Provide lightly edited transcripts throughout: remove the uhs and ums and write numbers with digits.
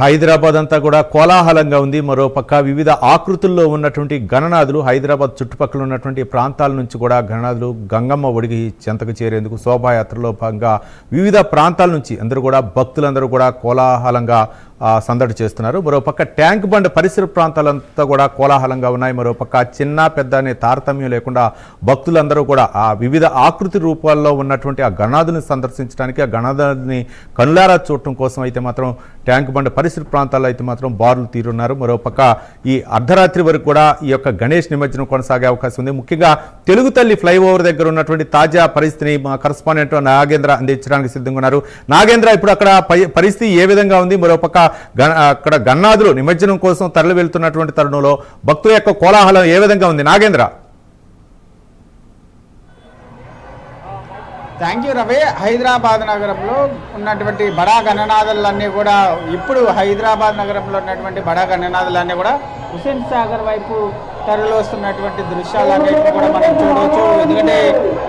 హైదరాబాద్ అంతా కూడా కోలాహలంగా ఉంది. మరోపక్క వివిధ ఆకృతుల్లో ఉన్నటువంటి గణనాథులు హైదరాబాద్ చుట్టుపక్కల ఉన్నటువంటి ప్రాంతాల నుంచి కూడా గణనాథులు గంగమ్మ ఒడిగి చెంతకు చేరేందుకు శోభాయాత్రలో భాగంగా వివిధ ప్రాంతాల నుంచి భక్తులందరూ కూడా కోలాహలంగా సందడి చేస్తున్నారు. మరోపక్క ట్యాంక్ బండ్ పరిసర ప్రాంతాలంతా కూడా కోలాహలంగా ఉన్నాయి. మరోపక్క చిన్న పెద్ద అనే తారతమ్యం లేకుండా భక్తులందరూ కూడా ఆ వివిధ ఆకృతి రూపాల్లో ఉన్నటువంటి ఆ గణనాథుని సందర్శించడానికి, ఆ గణనాథుని కనులారా చూడటం కోసం అయితే మాత్రం ట్యాంక్ బండ్ పరిసర ప్రాంతాల్లో అయితే మాత్రం బారులు తీరున్నారు. మరోపక్క ఈ అర్ధరాత్రి వరకు కూడా ఈ యొక్క గణేష్ నిమజ్జనం కొనసాగే అవకాశం ఉంది. ముఖ్యంగా తెలుగు తల్లి ఫ్లైఓవర్ దగ్గర ఉన్నటువంటి తాజా పరిస్థితిని మా కరస్పాండెంట్ నాగేంద్ర అందించడానికి సిద్ధంగా ఉన్నారు. నాగేంద్ర, ఇప్పుడు అక్కడ పరిస్థితి ఏ విధంగా ఉంది? మరోపక్క అక్కడ గణనాథులు నిమజ్జనం కోసం తరలి వెళ్తున్నటువంటి తరుణంలో భక్తుల యొక్క కోలాహలం ఏ విధంగా ఉంది? నాగేంద్ర. Thank you Ravi. హైదరాబాద్ నగరంలో ఉన్నటువంటి బడా గణనాథులన్నీ కూడా ఇప్పుడు హైదరాబాద్ నగరంలో ఉన్నటువంటి బడా గణనాథులన్నీ కూడా హుస్సేన్ సాగర్ వైపు తరలి వస్తున్నటువంటి దృశ్యాలన్నింటినీ కూడా మనం చూడవచ్చు. ఎందుకంటే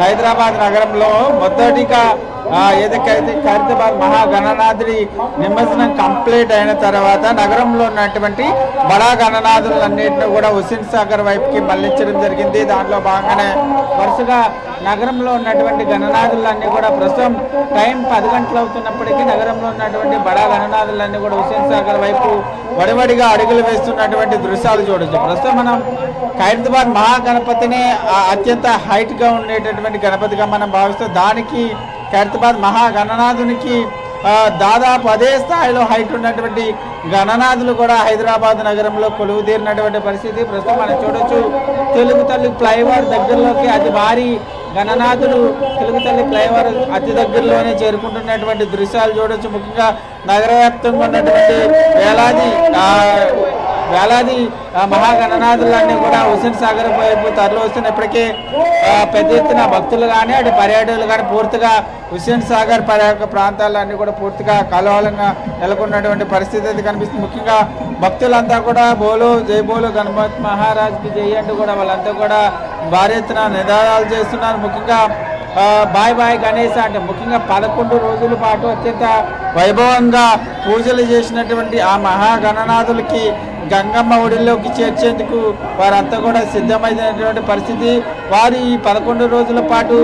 హైదరాబాద్ నగరంలో మొదటిగా ఏదైతే ఖైరతాబాద్ మహాగణనాథుడి నిమజ్జనం కంప్లీట్ అయిన తర్వాత నగరంలో ఉన్నటువంటి బడా గణనాథులన్నింటినీ కూడా హుస్సేన్ సాగర్ వైపుకి మళ్లించడం జరిగింది. దాంట్లో భాగంగానే వరుసగా నగరంలో ఉన్నటువంటి గణనాథులన్నీ కూడా ప్రస్తుతం టైం 10 గంటలు అవుతున్నప్పటికీ నగరంలో ఉన్నటువంటి బడా గణనాథులన్నీ కూడా హుస్సేన్ సాగర్ వైపు వడివడిగా అడుగులు వేస్తున్నటువంటి దృశ్యాలు చూడొచ్చు. ప్రస్తుతం మనం ఖైరతాబాద్ మహాగణపతిని అత్యంత హైట్గా ఉండేటటువంటి గణపతిగా మనం భావిస్తాం. దానికి ఖైరతాబాద్ మహాగణనాథునికి దాదాపు అదే స్థాయిలో హైట్ ఉన్నటువంటి గణనాథులు కూడా హైదరాబాద్ నగరంలో కొలువు తీరినటువంటి పరిస్థితి ప్రస్తుతం మనం చూడొచ్చు. తెలుగు తల్లి ఫ్లైఓవర్ దగ్గరలోకి అతి భారీ గణనాథులు తెలుగు తల్లి ఫ్లైఓవర్ అతి దగ్గరలోనే చేరుకుంటున్నటువంటి దృశ్యాలు చూడొచ్చు. ముఖ్యంగా నగర వ్యాప్తంగా ఉన్నటువంటి వేలాది మహాగణనాథులన్నీ కూడా హుస్సేన్ సాగర్ వైపు తరలి వస్తున్నప్పటికీ పెద్ద ఎత్తున భక్తులు కానీ అటు పర్యాటకులు కానీ పూర్తిగా హుస్సేన్ సాగర్ పర్యాటక ప్రాంతాలన్నీ కూడా పూర్తిగా కలవలంగా నెలకొన్నటువంటి పరిస్థితి అయితే కనిపిస్తుంది. ముఖ్యంగా భక్తులంతా కూడా బోలో జై బోలో గణపతి మహారాజ్కి జై అంటూ కూడా వాళ్ళంతా కూడా భారీ ఎత్తున నినాదాలు చేస్తున్నారు. ముఖ్యంగా బాయ్ బాయ్ గణేష్ అంటే ముఖ్యంగా 11 రోజుల పాటు అత్యంత వైభవంగా పూజలు చేసినటువంటి ఆ మహాగణనాథులకి గంగమ్మ ఒడిలోకి చేర్చేందుకు వారంతా కూడా సిద్ధమైనటువంటి పరిస్థితి. వారు ఈ 11 రోజుల పాటు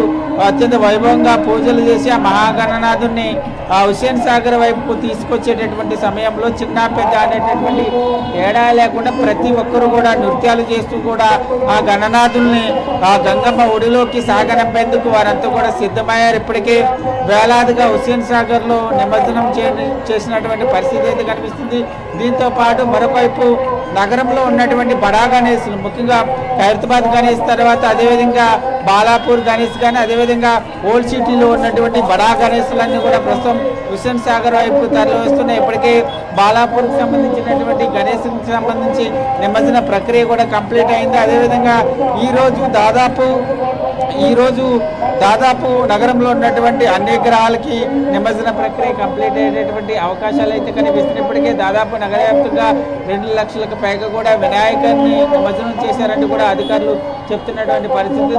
అత్యంత వైభవంగా పూజలు చేసి ఆ మహాగణనాథుని హుస్సేన్ సాగర్ వైపుకు తీసుకొచ్చేటటువంటి సమయంలో చిన్న పెద్ద అనేటటువంటి తేడా లేకుండా ప్రతి ఒక్కరూ కూడా నృత్యాలు చేస్తూ కూడా ఆ గణనాథుల్ని ఆ గంగమ్మ ఒడిలోకి సాగనంపేందుకు వారంతా కూడా సిద్ధమయ్యారు. ఇప్పటికే వేలాదిగా హుస్సేన్ సాగర్లో నిమజ్జనం చేసినటువంటి పరిస్థితి అయితే కనిపిస్తుంది. దీంతో పాటు మరొకవైపు నగరంలో ఉన్నటువంటి బడా గణేశులు ముఖ్యంగా ఖైరతాబాద్ గణేష్ తర్వాత అదేవిధంగా బాలాపూర్ గణేష్ కానీ అదేవిధంగా ఓల్డ్ సిటీలో ఉన్నటువంటి బడా గణేశులన్నీ కూడా ప్రస్తుతం హుస్సేన్ సాగర్ వైపు తరలి వస్తున్నాయి. ఇప్పటికే బాలాపూర్కి సంబంధించినటువంటి గణేష్కి సంబంధించి నిమజ్జన ప్రక్రియ కూడా కంప్లీట్ అయింది. అదేవిధంగా ఈరోజు దాదాపు నగరంలో ఉన్నటువంటి అన్ని గ్రహాలకి నిమజ్జన ప్రక్రియ కంప్లీట్ అయ్యేటటువంటి అవకాశాలు అయితే కనిపిస్తున్నాయి. ఇప్పటికే దాదాపు నగర వ్యాప్తంగా 2 లక్షలకు పైగా కూడా వినాయకుడిని నిమజ్జనం చేశారంటూ కూడా అధికారులు చెప్తున్నటువంటి పరిస్థితి.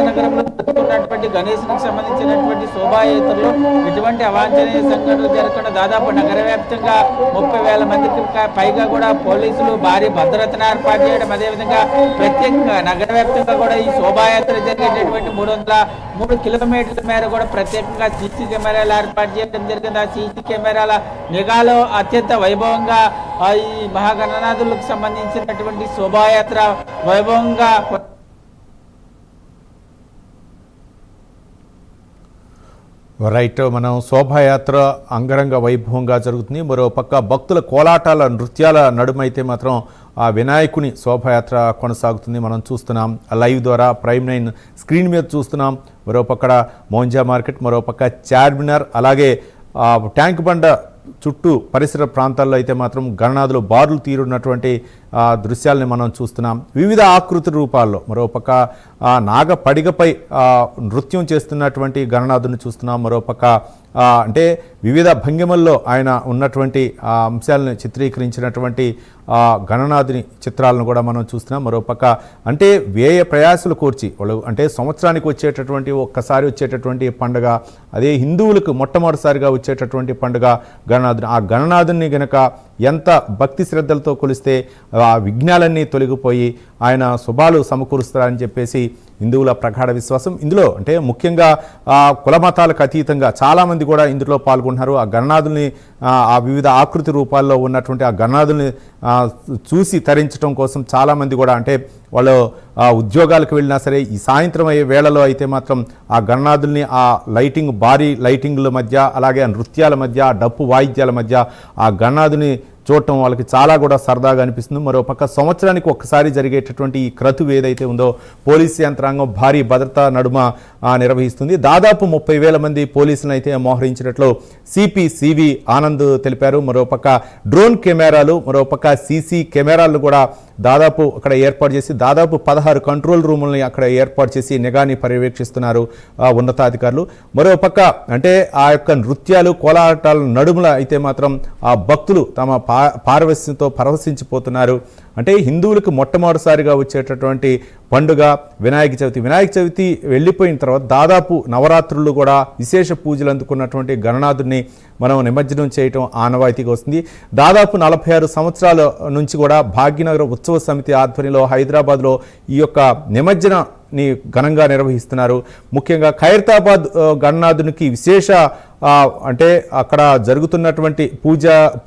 నగరంలో జరుగుతున్నటువంటి గణేశునికి సంబంధించినటువంటి శోభాయాత్రలో ఎటువంటి అవాంఛనీయ సంఘటనలు జరగకుండా దాదాపు నగర వ్యాప్తంగా 30,000 మందికి పైగా కూడా పోలీసులు భారీ భద్రతను ఏర్పాటు చేయడం, అదేవిధంగా ప్రత్యేకంగా నగర వ్యాప్తంగా కూడా ఈ శోభాయాత్ర జరిగేటటువంటి 303 కిలోమీటర్ల మేర కూడా ప్రత్యేకంగా సీసీ కెమెరాలు ఏర్పాటు చేయడం జరిగింది. ఆ సీసీ కెమెరాల నిఘాలో అత్యంత వైభవంగా ఈ మహాగణనాథులకు సంబంధించినటువంటి శోభాయాత్ర వైభవంగా రైట్. మనం శోభాయాత్ర అంగరంగ వైభవంగా జరుగుతుంది. మరోపక్క భక్తుల కోలాటాల నృత్యాల నడుమైతే మాత్రం ఆ వినాయకుని శోభాయాత్ర కొనసాగుతుంది. మనం చూస్తున్నాం లైవ్ ద్వారా ప్రైమ్9 స్క్రీన్ మీద చూస్తున్నాం. మరోపక్కడ మౌంజా మార్కెట్, మరోపక్క చార్మినార్, అలాగే ట్యాంక్ బండ చుట్టూ పరిసర ప్రాంతాల్లో అయితే మాత్రం గణనాథులు బారులు తీరున్నటువంటి దృశ్యాలని మనం చూస్తున్నాం వివిధ ఆకృతి రూపాల్లో. మరోపక్క ఆ నాగ పడిగపై నృత్యం చేస్తున్నటువంటి గణనాథుని చూస్తున్నాం. మరోపక్క అంటే వివిధ భంగిమల్లో ఆయన ఉన్నటువంటి అంశాలను చిత్రీకరించినటువంటి గణనాథుని చిత్రాలను కూడా మనం చూస్తున్నాం. మరోపక్క అంటే వ్యయ ప్రయాసలు కోర్చి వాళ్ళు అంటే సంవత్సరానికి వచ్చేటటువంటి ఒక్కసారి వచ్చేటటువంటి పండుగ, అదే హిందువులకు మొట్టమొదటిసారిగా వచ్చేటటువంటి పండుగ గణనాథుని. ఆ గణనాథుని గనక ఎంత భక్తి శ్రద్ధలతో కొలిస్తే ఆ విఘ్నాలన్నీ తొలగిపోయి ఆయన శుభాలు సమకూరుస్తారని చెప్పేసి హిందువుల ప్రగాఢ విశ్వాసం. ఇందులో అంటే ముఖ్యంగా కులమతాలకు అతీతంగా చాలామంది కూడా ఇందులో పాల్గొంటున్నారు. ఆ గణనాథుల్ని ఆ వివిధ ఆకృతి రూపాల్లో ఉన్నటువంటి ఆ గణనాథుల్ని చూసి తరించడం కోసం చాలామంది కూడా అంటే వాళ్ళు ఉద్యోగాలకు వెళ్ళినా సరే ఈ సాయంత్రం అయ్యే వేళలో అయితే మాత్రం ఆ గణనాథుల్ని ఆ లైటింగ్ భారీ లైటింగ్ల మధ్య అలాగే ఆ నృత్యాల మధ్య ఆ డప్పు వాయిద్యాల మధ్య ఆ గణనాథుని చూడటం వాళ్ళకి చాలా కూడా సరదాగా అనిపిస్తుంది. మరోపక్క సంవత్సరానికి ఒక్కసారి జరిగేటటువంటి ఈ క్రతువు ఏదైతే ఉందో పోలీసు యంత్రాంగం భారీ భద్రతా నడుమ నిర్వహిస్తుంది. దాదాపు 30,000 మంది పోలీసులను అయితే మోహరించినట్లు సిపి సివి ఆనంద్ తెలిపారు. మరోపక్క డ్రోన్ కెమెరాలు, మరోపక్క సీసీ కెమెరాలు కూడా దాదాపు అక్కడ ఏర్పాటు చేసి దాదాపు 16 కంట్రోల్ రూములని అక్కడ ఏర్పాటు చేసి నిఘాని పర్యవేక్షిస్తున్నారు ఉన్నతాధికారులు. మరోపక్క అంటే ఆ యొక్క నృత్యాలు కోలాటాల నడుముల అయితే మాత్రం ఆ భక్తులు తమ పారవస్యంతో పరవశించిపోతున్నారు. అంటే హిందువులకు మొట్టమొదటిసారిగా వచ్చేటటువంటి పండుగ వినాయక చవితి. వినాయక చవితి వెళ్ళిపోయిన తర్వాత దాదాపు నవరాత్రులు కూడా విశేష పూజలు అందుకున్నటువంటి గణనాథుడిని మనం నిమజ్జనం చేయటం ఆనవాయితీగా వస్తుంది. దాదాపు 46 సంవత్సరాల నుంచి కూడా భాగ్యనగర ఉత్సవ సమితి ఆధ్వర్యంలో హైదరాబాద్లో ఈ యొక్క నిమజ్జనాన్ని ఘనంగా నిర్వహిస్తున్నారు. ముఖ్యంగా ఖైరతాబాద్ గణనాథునికి విశేష అంటే అక్కడ జరుగుతున్నటువంటి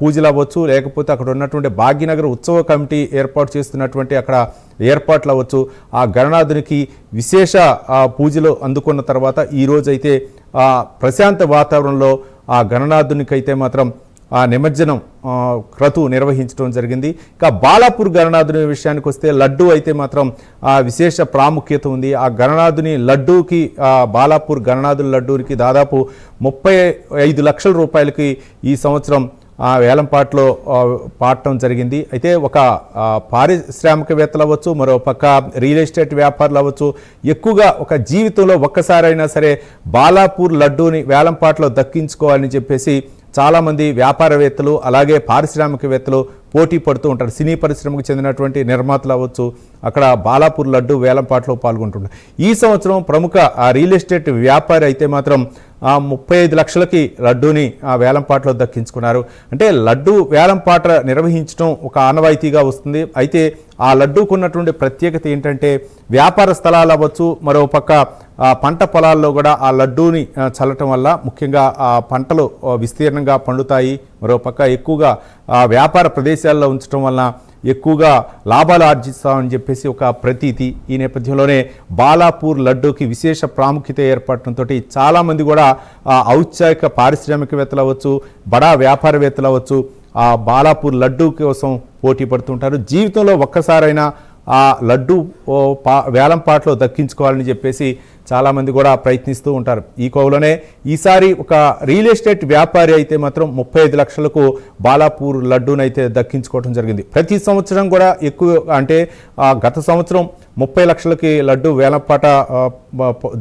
పూజలు అవ్వచ్చు, లేకపోతే అక్కడ ఉన్నటువంటి భాగ్యనగర ఉత్సవ కమిటీ ఏర్పాటు చేస్తున్నటువంటి అక్కడ ఏర్పాట్లు అవ్వచ్చు, ఆ గణనాథునికి విశేష పూజలు అందుకున్న తర్వాత ఈరోజైతే ప్రశాంత వాతావరణంలో ఆ గణనాథునికి అయితే మాత్రం ఆ నిమజ్జనం క్రతువు నిర్వహించడం జరిగింది. ఇక బాలాపూర్ గణనాథుని విషయానికి వస్తే లడ్డు అయితే మాత్రం విశేష ప్రాముఖ్యత ఉంది. ఆ గణనాథుని లడ్డూకి బాలాపూర్ గణనాథుని లడ్డూకి దాదాపు 35 లక్షల రూపాయలకి ఈ సంవత్సరం వేలంపాట్లో పాడటం జరిగింది. అయితే ఒక పారిశ్రామికవేత్తలు అవ్వచ్చు, మరో పక్క రియల్ ఎస్టేట్ వ్యాపారులు అవ్వచ్చు, ఎక్కువగా ఒక జీవితంలో ఒక్కసారైనా సరే బాలాపూర్ లడ్డూని వేలంపాట్లో దక్కించుకోవాలని చెప్పేసి చాలామంది వ్యాపారవేత్తలు అలాగే పారిశ్రామికవేత్తలు పోటీ పడుతూ ఉంటారు. సినీ పరిశ్రమకు చెందినటువంటి నిర్మాతలు అవ్వచ్చు, అక్కడ బాలాపూర్ లడ్డు వేలంపాట్లో పాల్గొంటున్నారు. ఈ సంవత్సరం ప్రముఖ రియల్ ఎస్టేట్ వ్యాపారి అయితే మాత్రం 35 లక్షలకి లడ్డూని వేలంపాట్లో దక్కించుకున్నారు. అంటే లడ్డు వేలంపాట నిర్వహించడం ఒక ఆనవాయితీగా వస్తుంది. అయితే ఆ లడ్డూకు ఉన్నటువంటి ప్రత్యేకత ఏంటంటే వ్యాపార స్థలాలు అవ్వచ్చు, మరో పక్క పంట పొలాల్లో కూడా ఆ లడ్డూని చల్లటం వల్ల ముఖ్యంగా ఆ పంటలు విస్తీర్ణంగా పండుతాయి. మరో పక్క ఎక్కువగా వ్యాపార ప్రదేశాల్లో ఉంచడం వల్ల ఎక్కువగా లాభాలు ఆర్జిస్తామని చెప్పేసి ఒక ప్రతీతి. ఈ నేపథ్యంలోనే బాలాపూర్ లడ్డూకి విశేష ప్రాముఖ్యత ఏర్పడటంతో చాలామంది కూడా ఔత్సాహిక పారిశ్రామికవేత్తలు అవ్వచ్చు, బడా వ్యాపారవేత్తలు అవ్వచ్చు ఆ బాలాపూర్ లడ్డూ కోసం పోటీ పడుతుంటారు. జీవితంలో ఒక్కసారైనా ఆ లడ్డు వేలంపాట్లో దక్కించుకోవాలని చెప్పేసి చాలామంది కూడా ప్రయత్నిస్తూ ఉంటారు. ఈ కోవలోనే ఈసారి ఒక రియల్ ఎస్టేట్ వ్యాపారి అయితే మాత్రం 35 లక్షలకు బాలాపూర్ లడ్డూనైతే దక్కించుకోవడం జరిగింది. ప్రతి సంవత్సరం కూడా ఎక్కువ అంటే గత సంవత్సరం 30 లక్షలకి లడ్డు వేలంపాట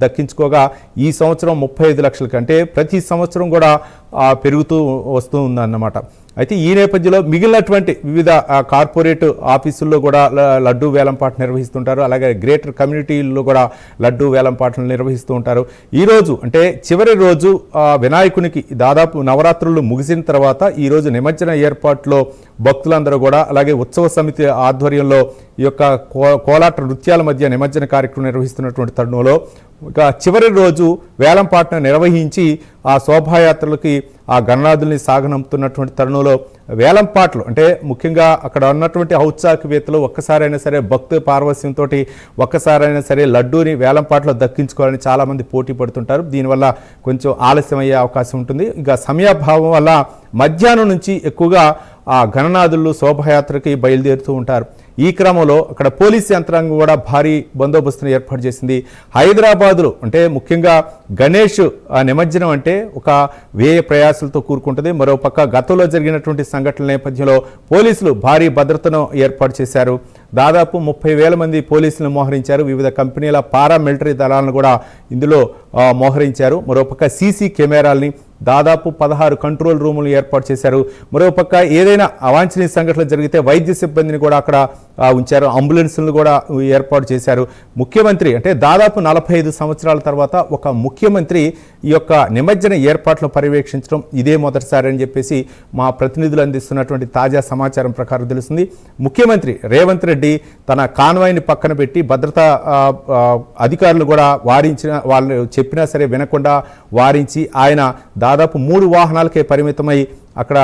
దక్కించుకోగా ఈ సంవత్సరం 35 లక్షలకి, అంటే ప్రతి సంవత్సరం కూడా పెరుగుతూ వస్తూ ఉందన్నమాట. అయితే ఈ నేపథ్యంలో మిగిలినటువంటి వివిధ కార్పొరేట్ ఆఫీసుల్లో కూడా లడ్డు వేలంపాట నిర్వహిస్తుంటారు. అలాగే గ్రేటర్ కమ్యూనిటీల్లో కూడా లడ్డు వేలంపాటలు నిర్వహిస్తూ ఉంటారు. ఈరోజు అంటే చివరి రోజు వినాయకునికి దాదాపు నవరాత్రులు ముగిసిన తర్వాత ఈరోజు నిమజ్జన ఏర్పాట్లో భక్తులందరూ కూడా అలాగే ఉత్సవ సమితి ఆధ్వర్యంలో ఈ యొక్క కోలాట నృత్యాల మధ్య నిమజ్జన కార్యక్రమం నిర్వహిస్తున్నటువంటి తరుణంలో ఇక చివరి రోజు వేలంపాటను నిర్వహించి ఆ శోభాయాత్రలకి ఆ గణనాథుల్ని సాగనంపుతున్నటువంటి తరుణంలో వేలంపాట్లు అంటే ముఖ్యంగా అక్కడ ఉన్నటువంటి ఔత్సాహికవేత్తలు ఒక్కసారైనా సరే భక్తి పార్వస్యంతో ఒక్కసారైనా సరే లడ్డూని వేలంపాట్లో దక్కించుకోవాలని చాలామంది పోటీ పడుతుంటారు. దీనివల్ల కొంచెం ఆలస్యం అయ్యే అవకాశం ఉంటుంది. ఇక సమయాభావం వల్ల మధ్యాహ్నం నుంచి ఎక్కువగా ఆ గణనాథులు శోభయాత్రకి బయలుదేరుతూ ఉంటారు. ఈ క్రమంలో అక్కడ పోలీస్ యంత్రాంగం కూడా భారీ బందోబస్తును ఏర్పాటు చేసింది. హైదరాబాదులో అంటే ముఖ్యంగా గణేష్ నిమజ్జనం అంటే ఒక వ్యయ ప్రయాసాలతో కూరుకుంటుంది. మరోపక్క గతంలో జరిగినటువంటి సంఘటనల నేపథ్యంలో పోలీసులు భారీ భద్రతను ఏర్పాటు చేశారు. దాదాపు 30,000 మంది పోలీసులను మోహరించారు. వివిధ కంపెనీల పారామిలిటరీ దళాలను కూడా ఇందులో మోహరించారు. మరోపక్క సీసీ కెమెరాల్ని దాదాపు 16 కంట్రోల్ రూములు ఏర్పాటు చేశారు. మరోపక్క ఏదైనా అవాంఛనీయ సంఘటనలు జరిగితే వైద్య సిబ్బందిని కూడా అక్కడ ఉంచారు. అంబులెన్స్లను కూడా ఏర్పాటు చేశారు. ముఖ్యమంత్రి అంటే దాదాపు 45 సంవత్సరాల తర్వాత ఒక ముఖ్యమంత్రి ఈ యొక్క నిమజ్జన ఏర్పాట్లు పర్యవేక్షించడం ఇదే మొదటిసారి అని చెప్పేసి మా ప్రతినిధులు అందిస్తున్నటువంటి తాజా సమాచారం ప్రకారం తెలుస్తుంది. ముఖ్యమంత్రి రేవంత్ రెడ్డి తన కాన్వాయ్ని పక్కన పెట్టి భద్రతా అధికారులు కూడా వాళ్ళు చెప్పినా సరే వినకుండా వారించి ఆయన దాదాపు 3 వాహనాలకే పరిమితమై అక్కడ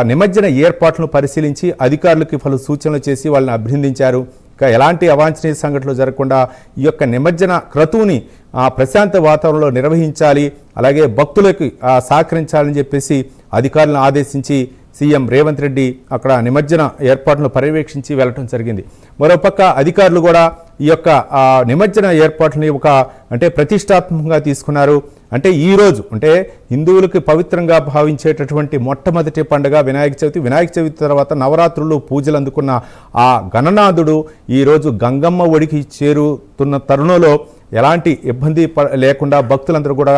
నిమజ్జన ఏర్పాట్లను పరిశీలించి అధికారులకు పలు సూచనలు చేసి వాళ్ళని అభినందించారు. ఎలాంటి అవాంఛనీయ సంఘటనలు జరగకుండా ఈ యొక్క నిమజ్జన క్రతువుని ప్రశాంత వాతావరణంలో నిర్వహించాలి, అలాగే భక్తులకు సహకరించాలని చెప్పేసి అధికారులను ఆదేశించి సీఎం రేవంత్ రెడ్డి అక్కడ నిమజ్జన ఏర్పాట్లను పర్యవేక్షించి వెళ్ళటం జరిగింది. మరోపక్క అధికారులు కూడా ఈ యొక్క నిమజ్జన ఏర్పాట్లని అంటే ప్రతిష్టాత్మకంగా తీసుకున్నారు. అంటే ఈరోజు అంటే హిందువులకు పవిత్రంగా భావించేటటువంటి మొట్టమొదటి పండుగ వినాయక చవితి. వినాయక చవితి తర్వాత నవరాత్రులు పూజలు అందుకున్న ఆ గణనాథుడు ఈరోజు గంగమ్మ ఒడికి చేరుతున్న తరుణంలో ఎలాంటి ఇబ్బంది లేకుండా భక్తులందరూ కూడా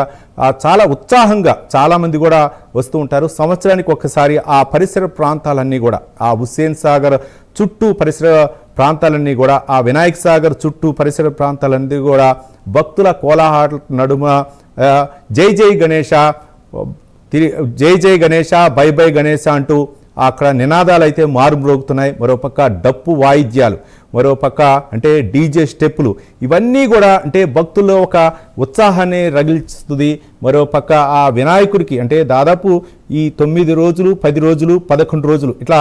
చాలా ఉత్సాహంగా చాలామంది కూడా వస్తూ ఉంటారు. సంవత్సరానికి ఒక్కసారి ఆ పరిసర ప్రాంతాలన్నీ కూడా ఆ హుస్సేన్ సాగర్ చుట్టూ పరిసర ప్రాంతాలన్నీ కూడా ఆ వినాయక సాగర్ చుట్టూ పరిసర ప్రాంతాలన్నీ కూడా భక్తుల కోలాహల నడుమ జై జై గణేష, జై జై గణేష, బై బై గణేష అంటూ అక్కడ నినాదాలు అయితే మారుమ్రోగుతున్నాయి. మరోపక్క డప్పు వాయిద్యాలు, మరోపక్క అంటే డీజే స్టెప్పులు, ఇవన్నీ కూడా అంటే భక్తుల్లో ఒక ఉత్సాహాన్ని రగిల్చుతుంది. మరోపక్క ఆ వినాయకుడికి అంటే దాదాపు ఈ 9 రోజులు, 10 రోజులు, 11 రోజులు ఇట్లా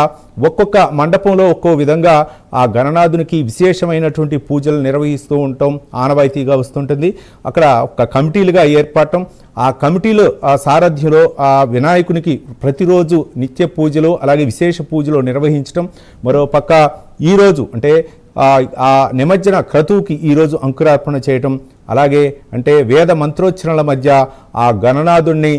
ఒక్కొక్క మండపంలో ఒక్కో విధంగా ఆ గణనాథునికి విశేషమైనటువంటి పూజలు నిర్వహిస్తూ ఉండటం ఆనవాయితీగా వస్తుంటుంది. అక్కడ ఒక కమిటీలుగా ఏర్పడటం, ఆ కమిటీలో ఆ సారథ్యంలో ఆ వినాయకునికి ప్రతిరోజు నిత్య పూజలు అలాగే విశేష పూజలు నిర్వహించడం. మరోపక్క ఈరోజు అంటే ఆ నిమజ్జన క్రతువుకి ఈరోజు అంకురార్పణ చేయటం, అలాగే అంటే వేద మంత్రోచ్చరణల మధ్య ఆ గణనాథుణ్ణి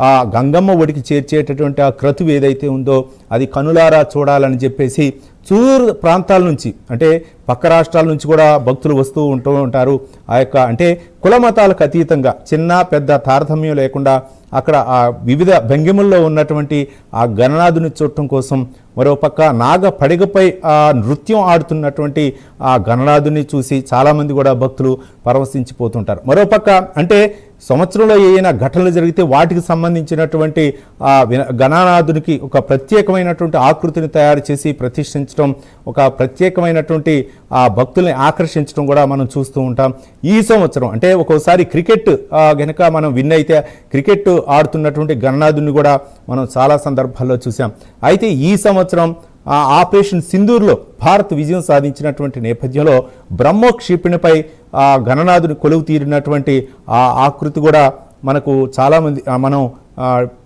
ఆ గంగమ్మ ఒడికి చేర్చేటటువంటి ఆ క్రతువు ఏదైతే ఉందో అది కనులారా చూడాలని చెప్పేసి చూరు ప్రాంతాల నుంచి అంటే పక్క రాష్ట్రాల నుంచి కూడా భక్తులు వస్తూ ఉంటారు. ఆ యొక్క అంటే కుల మతాలకు అతీతంగా చిన్న పెద్ద తారతమ్యం లేకుండా అక్కడ ఆ వివిధ భంగిముల్లో ఉన్నటువంటి ఆ గణనాథుని చూడటం కోసం, మరోపక్క నాగ పడిగపై ఆ నృత్యం ఆడుతున్నటువంటి ఆ గణనాథుని చూసి చాలామంది కూడా భక్తులు పరవశించిపోతుంటారు. మరోపక్క అంటే సంవత్సరంలో ఏదైనా ఘటనలు జరిగితే వాటికి సంబంధించినటువంటి ఆ గణనాథునికి ఒక ప్రత్యేకమైనటువంటి ఆకృతిని తయారు చేసి ప్రతిష్ఠించడం, ఒక ప్రత్యేకమైనటువంటి ఆ భక్తుల్ని ఆకర్షించడం కూడా మనం చూస్తూ ఉంటాం. ఈ సంవత్సరం అంటే ఒక్కోసారి క్రికెట్ గనక మనం విన్ అయితే క్రికెట్ ఆడుతున్నటువంటి గణనాథుని కూడా మనం చాలా సందర్భాల్లో చూసాం. అయితే ఈ సంవత్సరం ఆపరేషన్ సింధూర్లో భారత్ విజయం సాధించినటువంటి నేపథ్యంలో బ్రహ్మోక్షిపిణిపై గణనాథుని కొలువు తీరినటువంటి ఆ ఆకృతి కూడా మనకు చాలామంది మనం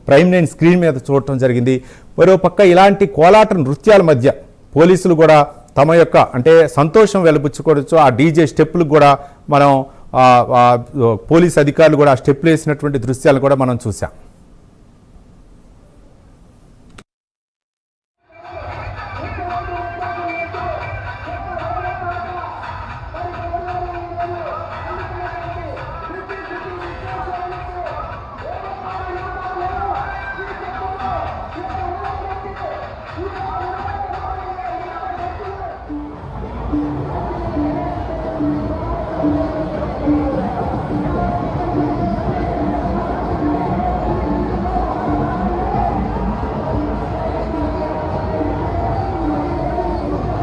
ప్రైమ్ 9 స్క్రీన్ మీద చూడటం జరిగింది. మరోపక్క ఇలాంటి కోలాట నృత్యాల మధ్య పోలీసులు కూడా తమ యొక్క అంటే సంతోషం వెలిబుచ్చుకోవచ్చు. ఆ డీజే స్టెప్పులకు కూడా మనం పోలీస్ అధికారులు కూడా ఆ స్టెప్పులు వేసినటువంటి దృశ్యాలు కూడా మనం చూసాం.